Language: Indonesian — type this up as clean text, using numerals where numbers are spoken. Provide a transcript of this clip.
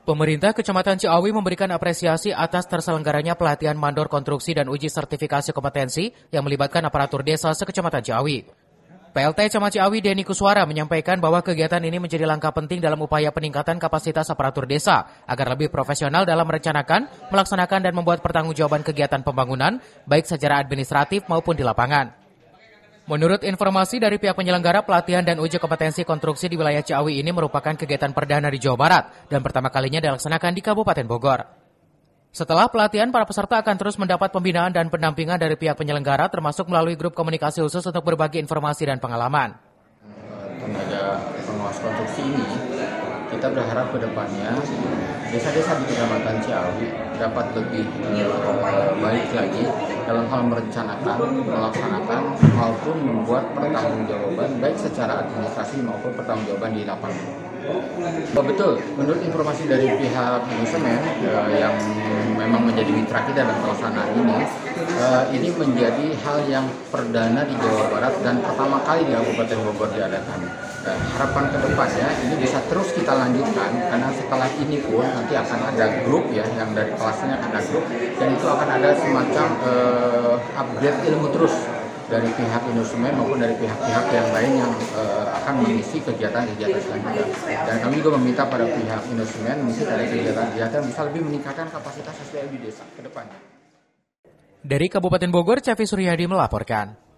Pemerintah Kecamatan Ciawi memberikan apresiasi atas terselenggaranya pelatihan mandor konstruksi dan uji sertifikasi kompetensi yang melibatkan aparatur desa sekecamatan Ciawi. PLT Camat Ciawi Denny Kuswara menyampaikan bahwa kegiatan ini menjadi langkah penting dalam upaya peningkatan kapasitas aparatur desa agar lebih profesional dalam merencanakan, melaksanakan dan membuat pertanggungjawaban kegiatan pembangunan baik secara administratif maupun di lapangan. Menurut informasi dari pihak penyelenggara, pelatihan dan uji kompetensi konstruksi di wilayah Ciawi ini merupakan kegiatan perdana di Jawa Barat dan pertama kalinya dilaksanakan di Kabupaten Bogor. Setelah pelatihan, para peserta akan terus mendapat pembinaan dan pendampingan dari pihak penyelenggara termasuk melalui grup komunikasi khusus untuk berbagi informasi dan pengalaman. Tenaga pengawas konstruksi ini, kita berharap ke depannya desa-desa di Kecamatan Ciawi dapat lebih baik lagi dalam hal merencanakan, melaksanakan, maupun membuat pertanggungjawaban baik secara administrasi maupun pertanggungjawaban di lapangan. Betul, menurut informasi dari pihak manajemen yang memang menjadi mitra kita dalam pelaksanaan ini menjadi hal yang perdana di Jawa Barat dan pertama kali di Kabupaten Bogor diadakan. Harapan kedepannya ini bisa terus kita lanjutkan karena setelah ini pun nanti akan ada grup ya yang dari kelasnya akan ada grup dan itu akan ada semacam upgrade ilmu terus dari pihak instrumen maupun dari pihak-pihak yang lain yang akan mengisi kegiatan-kegiatan selanjutnya. Dan kami juga meminta pada pihak instrumen mengisi dari kegiatan-kegiatan bisa lebih meningkatkan kapasitas SDM di desa ke depannya. Dari Kabupaten Bogor, Cevi Suryadi melaporkan.